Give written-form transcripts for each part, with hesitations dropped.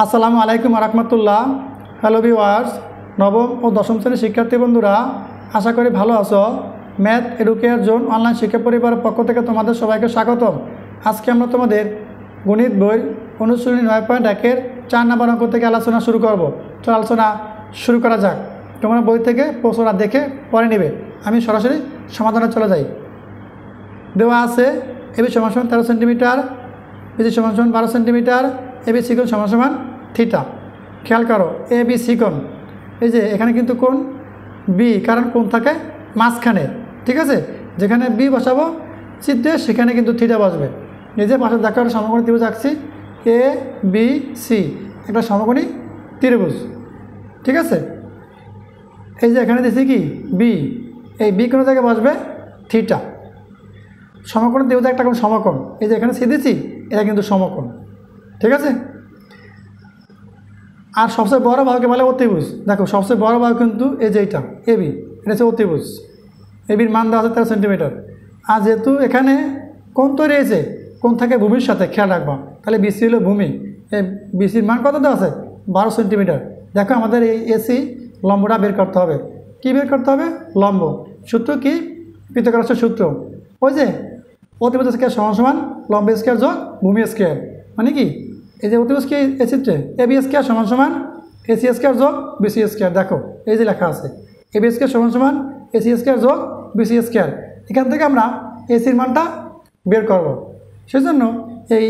আসসালামু আলাইকুম রহমতুল্লাহ। Hello viewers, নবম ও দশম শ্রেণীর শিক্ষার্থী বন্ধুরা, আশা করি ভালো আছো। ম্যাথ এডুকেয়ার জোন অনলাইন শিক্ষা পরিবারের পক্ষ থেকে তোমাদের সবাইকে স্বাগতম। আজকে আমরা তোমাদের গণিত বই অনুশীলনী 9.1-এর 4 নম্বর অঙ্ক থেকে আলোচনা শুরু করব। তো আলোচনা শুরু করা যাক। তোমরা বই থেকে প্রশ্নটা দেখে পড়ে নেবে। আমি সরাসরি সমাধানে চলে যাই। দেওয়া আছে এবি সমান 13 সেন্টিমিটার, বিসি সমান 12 সেন্টিমিটার, এবি সিকোণ সমান থিটা। খেয়াল করো, এ বি সিকোণ, এই যে এখানে কিন্তু কোণ বি, কারণ কোণ থাকে মাঝখানে, ঠিক আছে। যেখানে বি বসাবো চিত্রে সেখানে কিন্তু থিটা বসবে। এই যে পাশে দেখা একটা সমকোণী ত্রিভুজ আঁকছি, এ বি সি, একটা সমকোণী ত্রিভুজ, ঠিক আছে। এই যে এখানে দিচ্ছি কি বি, এই বি কোনো জায়গায় বসবে থিটা। সমকোণী ত্রিভুজ একটা কোণ সমকোণ, এই যে এখানে সি দিচ্ছি, এটা কিন্তু সমকোণ, ঠিক আছে। আর সবচেয়ে বড় বাহুকে বলে অতিভুজ। দেখো সবচেয়ে বড় বাহু কিন্তু এই যে এইটা এবি, এটা হচ্ছে অতিভুজ। এবির মান দেওয়া আছে 13 সেন্টিমিটার। আর যেহেতু এখানে কোণ তৈরি হয়েছে, কোণ থাকে ভূমির সাথে, খেয়াল রাখবা। তাহলে বিসি হলো ভূমি, এই বিসির মান কত দেওয়া আছে 12 সেন্টিমিটার। দেখো আমাদের এই এসি লম্বটা বের করতে হবে। কি বের করতে হবে? লম্ব। সূত্র কি? পিথাগোরাসের সূত্র। ওই যে অতিভুজ স্কয়ার সমান লম্ব স্কয়ার যোগ ভূমি স্কয়ার। মানে কি, এই যে অতিভুজ কি এই চিত্রে এবি স্কয়ার সমান এসি স্কয়ার যোগ বিসি স্কয়ার। দেখো এই যে লেখা আছে এবি স্কয়ার সমান এসি স্কয়ার যোগ বিসি স্কয়ার। এখান থেকে আমরা এসির মানটা বের করব। সেজন্য এই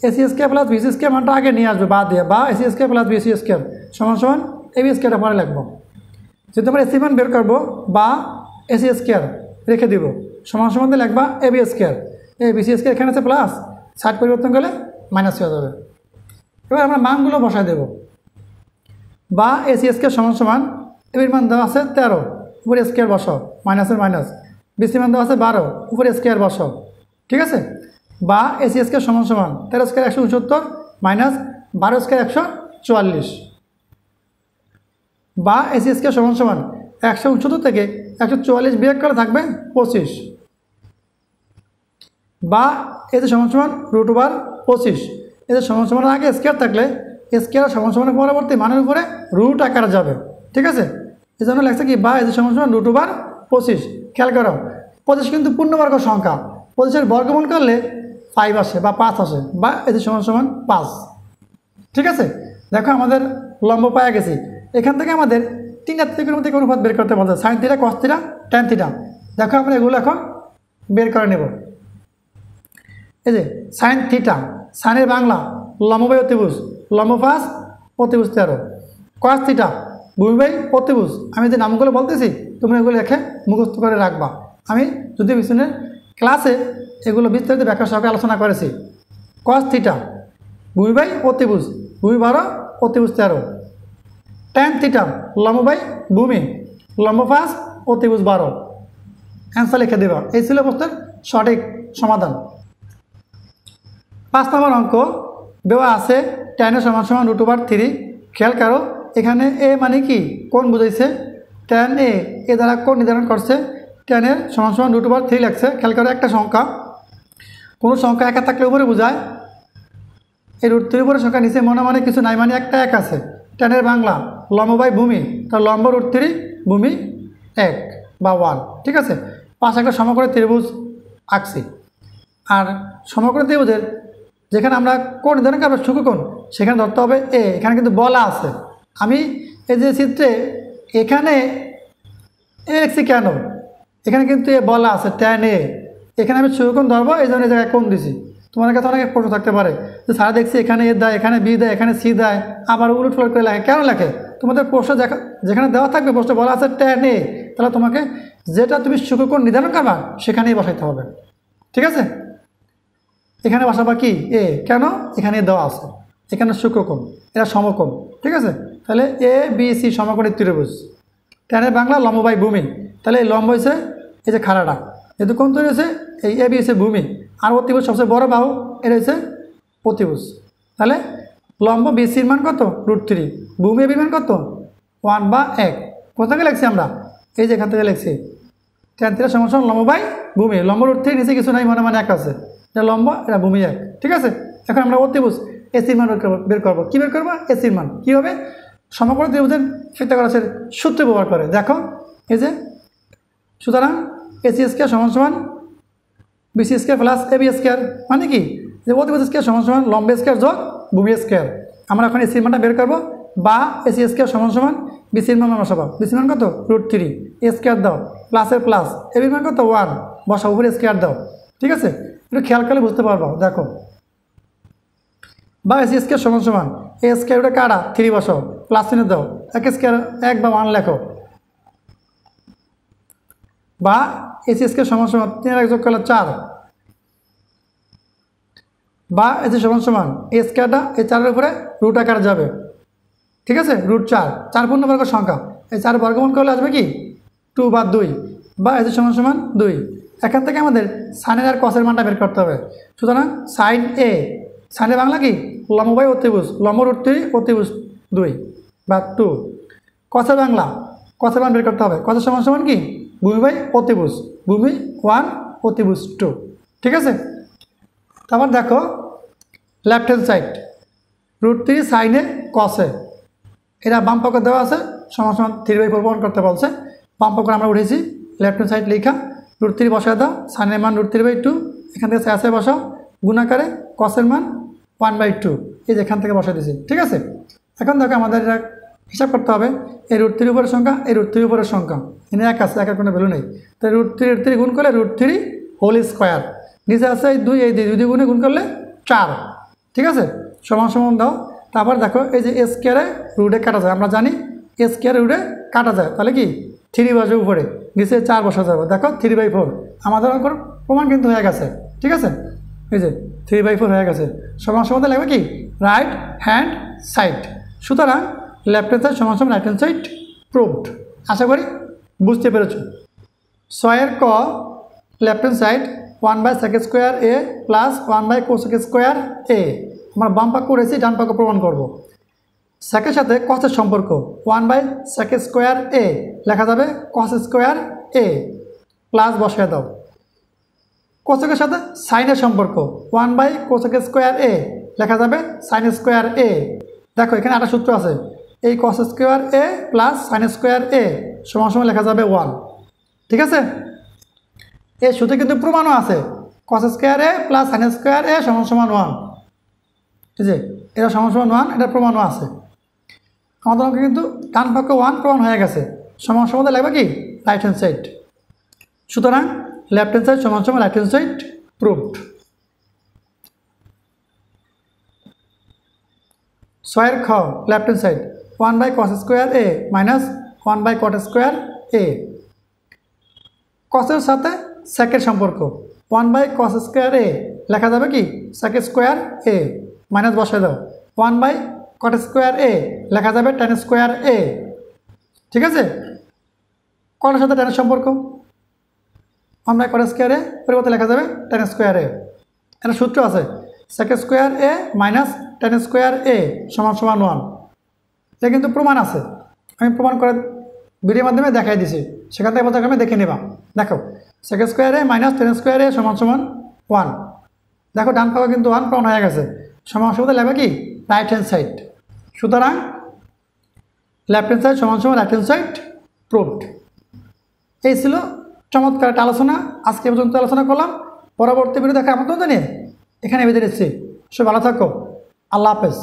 AC square plus BC square মানটা আগে নিয়ে আসবে বাদ দিয়ে, বা AC square plus BC square সমান এবি স্কয়ারটা পরে লিখবো। যেহেতু আমরা এসি মান বের করবো, বা এসি স্কয়ার রেখে দিব, সমান দিয়ে লিখবা এবি স্কয়ার। এই বিসি স্কয়ার এখানে আছে প্লাস, সাইড পরিবর্তন করলে মাইনাস হয়ে যাবে। এবার আমরা মানগুলো বসায় দেব। বা এসি স্কয়ার সমান এবির মান দেওয়া আছে 13, উপরে স্কয়ার বসাও, মাইনাসের মাইনাস। বিসি মান দেওয়া আছে 12, উপরে স্কয়ার বসাও, ঠিক আছে। বা এসি স্কয়ার সমান 13 স্কয়ার 169 মাইনাস 12 স্কয়ার 144। বা এসি স্কয়ার সমান 169 থেকে 144 বিয়োগ করে থাকবে 25। বা এতে সমান √25। এতে সমান আগে স্কয়ার থাকলে স্কয়ার সমান পরবর্তী মানের উপরে রুট আকারে যাবে, ঠিক আছে। এই জন্য লেখছে কি, বা এতে সমান √25। খেয়াল করো 25 কিন্তু পূর্ণবর্গ সংখ্যা, 25-এর বর্গমূল করলে 5 আসে বা 5 আসে। বা এতে সমান 5, ঠিক আছে। দেখো আমাদের লম্ব পাওয়া গেছি। এখান থেকে আমাদের 3টা ত্রিকোণের মধ্যে অনুপাত বের করতে বলছে, sine theta, cos theta, tan theta. দেখো আমরা এগুলো এখন বের করে নেব। এই যে সাইন থিটা, সাইনের বাংলা লম্ব বাই অতিভুজ, লম্ব 5, অতিভুজ 13। কস থিটা ভূমি বাই অতিভুজ। আমি যে নামগুলো বলতেছি তোমরা এগুলো লেখে মুখস্থ করে রাখবা। আমি যদি পিছনের ক্লাসে এগুলো বিস্তারিত ব্যাখ্যা সহকারে আলোচনা করেছি। কস থিটা ভূমি বাই অতিভুজ, ভূমি 12, অতিভুজ 13। ট্যান থিটা লম্ব বাই ভূমি, লম্ব 5, অতিভুজ 12। অ্যান্সার লিখে দেবা। এই ছিল প্রশ্নের সঠিক সমাধান। 5 নম্বর অঙ্ক দেওয়া আছে tan সমান √3। খেয়াল করো এখানে এ মানে কি, কোণ বুঝাইছে। tan এ দ্বারা কোণ নির্ধারণ করছে। tan সমান √3 লাগছে। খেয়াল করো একটা সংখ্যা, কোনো সংখ্যা একা থাকলে উপরে বোঝায়, এই √3 উপরে সংখ্যা নিচে মনে কিছু নাই, মানে একটা এক আছে। tan বাংলা লম্ব বাই ভূমি, তার লম্ব √3, ভূমি 1 বা 1, ঠিক আছে। পাশে একটা সমকোণী ত্রিভুজ আঁকছি। আর সমকোণী ত্রিভুজের যেখানে আমরা কোণ নির্ধারণ করবো সূক্ষ্মকোণ, সেখানে ধরতে হবে এ। এখানে কিন্তু বলা আছে, আমি এই যে চিত্রে এখানে এ লিখছি কেন, এখানে কিন্তু এ বলা আছে tan এ। এখানে আমি সূক্ষ্মকোণ ধরবো, এই জন্য এই জায়গায় কোণ দিছি। তোমাদের কাছে অনেক প্রশ্ন থাকতে পারে যে স্যার দেখছি এখানে এ দেয়, এখানে বি দেয়, এখানে সি দেয়, আবার উলট পালট করে লেখে, কেন লেখে? তোমাদের প্রশ্ন যেখানে দেওয়া থাকবে প্রশ্ন বলা আছে tan এ, তাহলে তোমাকে যেটা তুমি সূক্ষ্মকোণ নির্ধারণ করবা সেখানেই বসাইতে হবে, ঠিক আছে। এখানে বসাবা কি এ, কেন? এখানে দেওয়া আছে, এখানে সূক্ষ্মকোণ, এটা সমকোণ, ঠিক আছে। তাহলে এ বি সি সমকোণী ত্রিভুজ। tan বাংলা লম্ব বাই ভূমি, তাহলে এই লম্ব হয়েছে এই যে খাড়াটা, যেহেতু কোণ তৈরি হয়েছে এই এ বি হচ্ছে ভূমি, আর অতিভুজ সবচেয়ে বড় বাহু, এটা হচ্ছে অতিভুজ। তাহলে লম্ব বিসির মান কত? √3, ভূমি এ বির মান কত? 1 বা 1। কোথা থেকে লিখছি আমরা? এই যে এখান থেকে লিখছি tan θ সমান লম্ব বাই ভূমি, লম্ব √3, নিচে কিছু নাই, মানে 1 আছে। এটা লম্ব, এটা ভূমি 1, ঠিক আছে। এখন আমরা অতিভুজ এসির মান বের করবো। কী বের করবো? এসির মান। কী হবে? সমকোণ ত্রিভুজের পিথাগোরাসের সূত্র ব্যবহার করে। দেখো এই যে, সুতরাং এসি স্কোয়ার সমান সমান BC square plus AB square, মানে কি যে অতিভুজ স্কোয়ার সমান সমান লম্ব স্কোয়ার যোগ ভূমি স্কোয়ার। আমরা এখন এসির মানটা বের করবো, বা এসি স্কোয়ার সমান সমান বিসির মান বসাবো। বিসির মান কত? √3, এ স্কোয়ার দাও, প্লাসের প্লাস, এবির মান কত? 1, বসাও, উপরে স্কোয়ার দাও। ঠিক আছে, একটু খেয়াল করলে বুঝতে পারবো। দেখো, বা এসি স্কোয়ার সমান সমান এ স্কোয়ার ওটা কাটা 3 বসাও, প্লাস চিহ্ন দাও, এক স্কোয়ার 1 বা 1 লেখো, বা এসি স্কোয়ার সমান সমান 3 যোগ করলে 4, বা এসি সমান সমান এ স্কোয়ারটা এই 4-এর উপরে রুট আকার যাবে। ঠিক আছে, √4, 4 পূর্ণবর্গ সংখ্যা, এই 4 বর্গমূল করলে আসবে কি 2 বা 2, বা এসি সমান সমান 2। এখান থেকে আমাদের সাইনের আর কসের মানটা বের করতে হবে। সুতরাং সাইন এ, সাইনের বাংলা কি? লম্ব বাই অতিভুজ, লম্ব √3, অতিভুজ 2 বা 2। কসের বাংলা, কসের মান বের করতে হবে। কসের সমান সমান কি? ভূমি বাই অতিভুজ, ভূমি 1, অতিভুজ 2। ঠিক আছে, তারপর দেখো লেফট হ্যান্ড সাইড, √3 সাইনে কসে, এটা বাম পক্ষ দেওয়া আছে, সমান সমান 3/4 প্রমাণ করতে বলছে। বাম পক্ষ আমরা উঠেছি, লেফট হ্যান্ড সাইড লেখা, √3 বসায় দাও, সাইনের মান √3/2, এখান থেকে সাইসে বসাও, গুণাকারে কসের মান 1/2, এই যে এখান থেকে বসাই দিয়েছি। ঠিক আছে, এখন দেখো আমাদের এটা হিসাব করতে হবে, এই √3 উপরের সংখ্যা, এই √3 উপরের সংখ্যা, এখানে এক আছে, একের কোনো ভ্যালু নেই, তাই √3 গুণ করলে √3 হোল স্কোয়ার, নিচে আছে এই 2, এই 2 গুণে গুণ করলে 4। ঠিক আছে, সমান সমান দাও। তারপর দেখো এই যে স্কোয়ারে রুটে কাটা যায়, আমরা জানি স্কোয়ারে রুটে কাটা যায়, তাহলে কি 3 বসে উপরে, নিচে 4 বসা যাবে। দেখো 3/4 আমাদের অঙ্কর প্রমাণ কিন্তু হয়ে গেছে। ঠিক আছে, এই যে 3/4 হয়ে গেছে। সমান সমান লাগবে কি রাইট হ্যান্ড সাইড। সুতরাং লেফট হ্যান্ড সাইড সমান সমান রাইট হ্যান্ড সাইড প্রুভড। আশা করি বুঝতে পেরেছ। 6 ক left hand side 1/sec² a plus 1/cosec² a। আমরা বাম পাক করেছি, ডান পাক প্রমাণ করব। সেকের সাথে কসের সম্পর্ক 1/sec² a লেখা যাবে cos² a, প্লাস বসায় দাও। কোসেকের সাথে সাইনের সম্পর্ক 1/cosec² a লেখা যাবে sin² a। দেখো এখানে একটা সূত্র আছে, এই cos² a plus sin² a সমান সমান লেখা যাবে 1। ঠিক আছে, এই সূত্রে কিন্তু প্রমাণও আছে, cos² a plus sin² a সমান সমান 1। ঠিক আছে, এটা সমান সমান 1, এটা প্রমাণও আছে। আমাদের অঙ্কে কিন্তু ডান পক্ষে 1 প্রমাণ হয়ে গেছে, সমান সমান লাগবে কি রাইট হ্যান্ড সাইড। সুতরাং লেফট হ্যান্ড সাইড সমান সমান রাইট হ্যান্ড সাইড প্রুভড। 6 খ left hand side 1/cos² a minus 1/cot² a। কসের সাথে সেকের সম্পর্ক 1/cos² a লেখা যাবে কি sec² a, মাইনাস বসায় দাও 1/cot² a লেখা যাবে tan² a। ঠিক আছে, কটের সাথে ট্যানের সম্পর্ক 1/cot² a পরিবর্তে লেখা যাবে tan² a। একটা সূত্র আছে sec² a minus tan² a সমান সমান 1। এটা কিন্তু প্রমাণ আছে, আমি প্রমাণ করে ভিডিওর মাধ্যমে দেখাই দিছি, সেখান থেকে আমি দেখে নেবা। দেখো sec² a minus tan² a সমান সমান 1। দেখো ডান পাকা কিন্তু 1 প্রমাণ হয়ে গেছে, সমান সমান লাগবে কি রাইট হ্যান্ড সাইড। সুতরাং লেফট হ্যান্ড সাইড সমান সমান রাইট হ্যান্ড সাইড প্রুভড। এই ছিল চমৎকার একটা আলোচনা, আজকে পর্যন্ত আলোচনা করলাম। পরবর্তী ভিডিও দেখা আমন্ত্রণ জানিয়ে এখানে বেঁধে নিচ্ছি। সব ভালো থাকো, আল্লাহ হাফেজ।